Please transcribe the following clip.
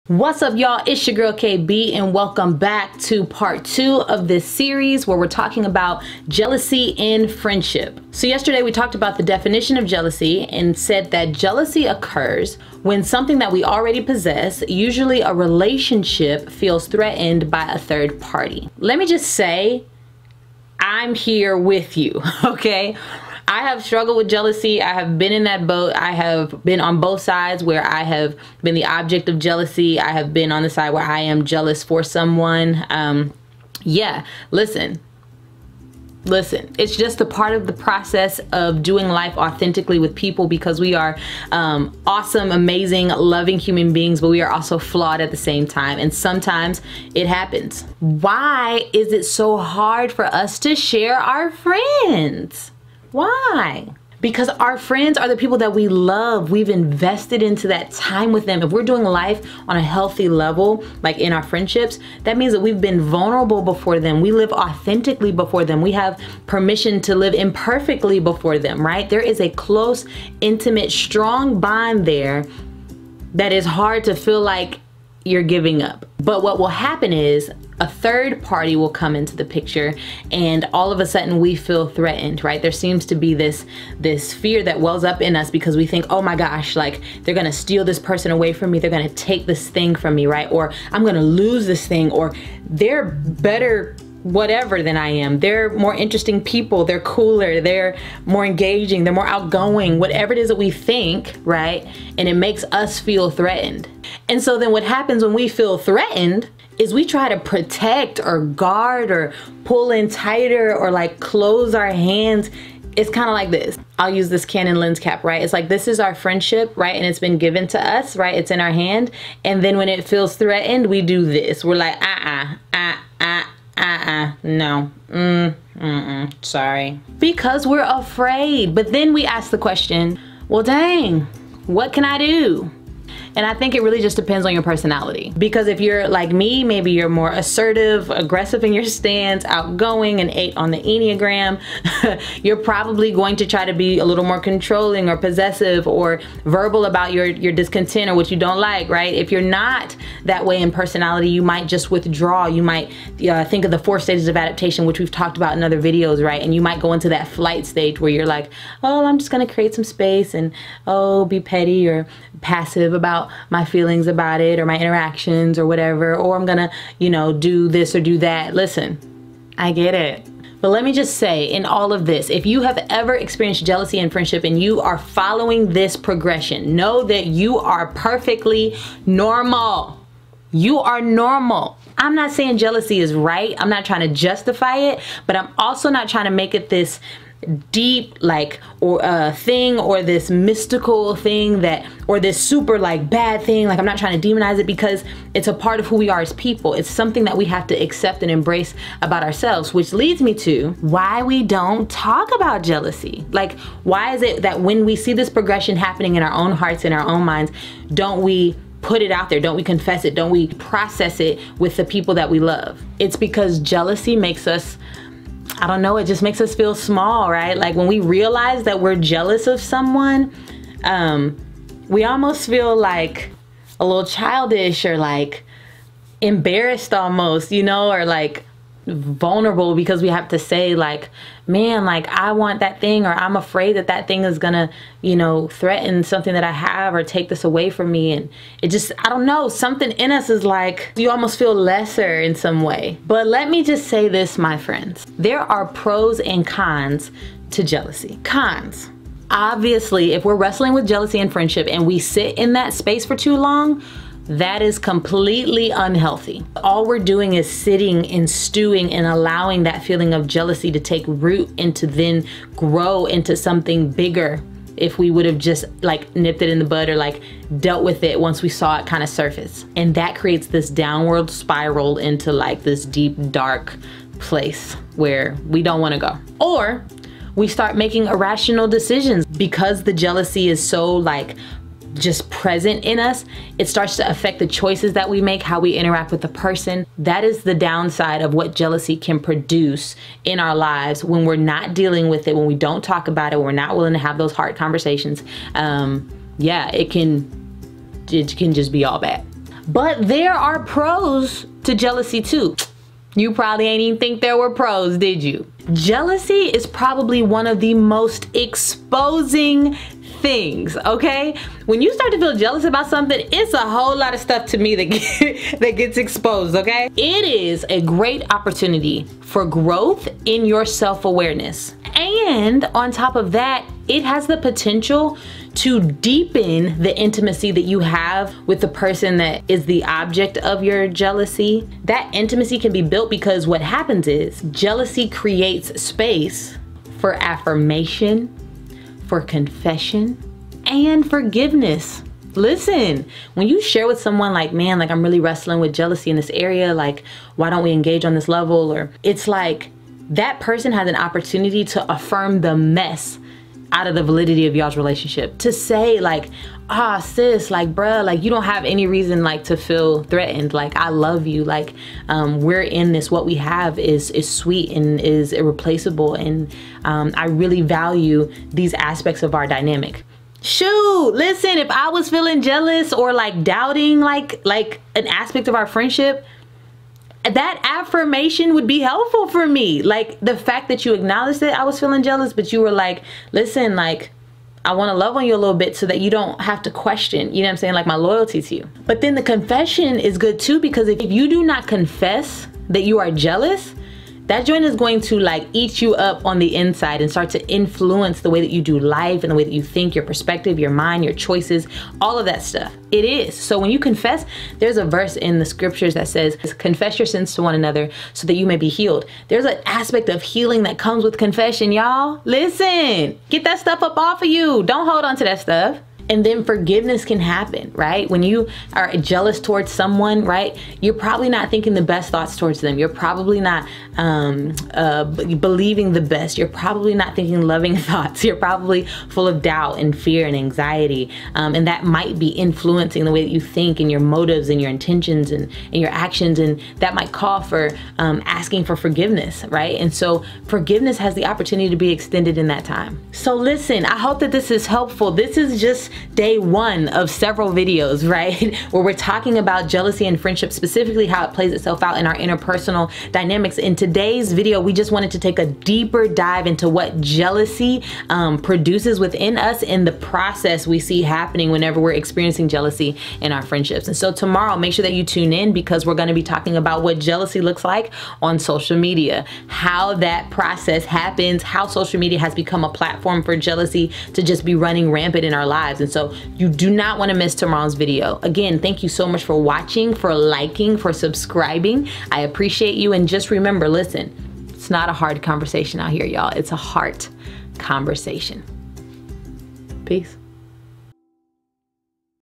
What's up, y'all? It's your girl KB, and welcome back to part 2 of this series where we're talking about jealousy in friendship. So yesterday we talked about the definition of jealousy and said that jealousy occurs when something that we already possess, usually a relationship, feels threatened by a third party. Let me just say, I'm here with you, okay? I have struggled with jealousy. I have been in that boat. I have been on both sides where I have been the object of jealousy. I have been on the side where I am jealous for someone. Yeah, listen, it's just a part of the process of doing life authentically with people, because we are awesome, amazing, loving human beings, but we are also flawed at the same time. And sometimes it happens. Why is it so hard for us to share our friends? Why? Because our friends are the people that we love. We've invested into that time with them. If we're doing life on a healthy level, like in our friendships, that means that we've been vulnerable before them. We live authentically before them. We have permission to live imperfectly before them, right? There is a close, intimate, strong bond there that is hard to feel like you're giving up. But what will happen is a third party will come into the picture, and all of a sudden we feel threatened, right? There seems to be this fear that wells up in us because we think, oh my gosh, like they're gonna steal this person away from me, they're gonna take this thing from me, right? Or I'm gonna lose this thing, or they're better whatever than I am. They're more interesting people, they're cooler, they're more engaging, they're more outgoing, whatever it is that we think, right? And it makes us feel threatened. And so then what happens when we feel threatened is we try to protect or guard or pull in tighter or like close our hands. It's kind of like this. I'll use this Canon lens cap, right? It's like, this is our friendship, right? And it's been given to us, right? It's in our hand. And then when it feels threatened, we do this. We're like, no, sorry. Because we're afraid. But then we ask the question, well, dang, what can I do? And I think it really just depends on your personality. Because if you're like me, maybe you're more assertive, aggressive in your stance, outgoing, and 8 on the Enneagram, you're probably going to try to be a little more controlling or possessive or verbal about your discontent or what you don't like, right? If you're not that way in personality, you might just withdraw. You might think of the 4 stages of adaptation, which we've talked about in other videos, right? And you might go into that flight stage where you're like, oh, I'm just gonna create some space and, oh, be petty or passive about my feelings about it or my interactions or whatever, or I'm gonna, you know, do this or do that. Listen, I get it. But let me just say, in all of this, if you have ever experienced jealousy in friendship and you are following this progression, know that you are perfectly normal. You are normal. I'm not saying jealousy is right. I'm not trying to justify it, but I'm also not trying to make it this deep like or thing or this mystical thing that or this super like bad thing. Like, I'm not trying to demonize it, because it's a part of who we are as people. It's something that we have to accept and embrace about ourselves, which leads me to why we don't talk about jealousy. Like, why is it that when we see this progression happening in our own hearts, in our own minds, don't we put it out there? Don't we confess it? Don't we process it with the people that we love? It's because jealousy makes us, I don't know, it just makes us feel small, right? Like, when we realize that we're jealous of someone, we almost feel like a little childish or like embarrassed almost, you know, or like vulnerable, because we have to say like, man, like I want that thing, or I'm afraid that that thing is gonna, you know, threaten something that I have or take this away from me. And it just, I don't know, something in us is like, you almost feel lesser in some way. But let me just say this, my friends, there are pros and cons to jealousy. Cons. Obviously, if we're wrestling with jealousy in friendship and we sit in that space for too long, that is completely unhealthy. All we're doing is sitting and stewing and allowing that feeling of jealousy to take root and to then grow into something bigger if we would have just like nipped it in the bud or like dealt with it once we saw it kind of surface. And that creates this downward spiral into like this deep, dark place where we don't want to go. Or we start making irrational decisions because the jealousy is so like just present in us. It starts to affect the choices that we make, how we interact with the person. That is the downside of what jealousy can produce in our lives when we're not dealing with it, when we don't talk about it, when we're not willing to have those hard conversations. Yeah, it can just be all bad. But there are pros to jealousy too. You probably ain't even think there were pros, did you? Jealousy is probably one of the most exposing things, okay? When you start to feel jealous about something, it's a whole lot of stuff to me that gets exposed, okay? It is a great opportunity for growth in your self-awareness. And on top of that, it has the potential to deepen the intimacy that you have with the person that is the object of your jealousy. That intimacy can be built because what happens is jealousy creates space for affirmation, for confession, and forgiveness. Listen, when you share with someone like, man, like I'm really wrestling with jealousy in this area, like why don't we engage on this level? Or it's like that person has an opportunity to affirm the mess out of the validity of y'all's relationship. To say like, ah, sis, like bruh, like you don't have any reason like to feel threatened. Like I love you. Like we're in this. What we have is sweet and is irreplaceable. And I really value these aspects of our dynamic. Shoot, listen, if I was feeling jealous or like doubting like an aspect of our friendship, that affirmation would be helpful for me. Like the fact that you acknowledged that I was feeling jealous, but you were like, listen, like I want to love on you a little bit so that you don't have to question, you know what I'm saying, like my loyalty to you. But then the confession is good too, because if you do not confess that you are jealous, that joint is going to like eat you up on the inside and start to influence the way that you do life and the way that you think, your perspective, your mind, your choices, all of that stuff. It is. So when you confess, there's a verse in the scriptures that says, confess your sins to one another so that you may be healed. There's an aspect of healing that comes with confession, y'all. Listen, get that stuff up off of you. Don't hold on to that stuff. And then forgiveness can happen, right? When you are jealous towards someone, right? You're probably not thinking the best thoughts towards them. You're probably not believing the best. You're probably not thinking loving thoughts. You're probably full of doubt and fear and anxiety. And that might be influencing the way that you think and your motives and your intentions and your actions. And that might call for asking for forgiveness, right? And so forgiveness has the opportunity to be extended in that time. So listen, I hope that this is helpful. This is just day one of several videos, right? Where we're talking about jealousy and friendship, specifically how it plays itself out in our interpersonal dynamics. In today's video, we just wanted to take a deeper dive into what jealousy produces within us and the process we see happening whenever we're experiencing jealousy in our friendships. And so tomorrow, make sure that you tune in, because we're going to be talking about what jealousy looks like on social media, how that process happens, how social media has become a platform for jealousy to just be running rampant in our lives. And so you do not want to miss tomorrow's video. Again, thank you so much for watching, for liking, for subscribing. I appreciate you. And just remember, listen, it's not a hard conversation out here, y'all. It's a heart conversation. Peace.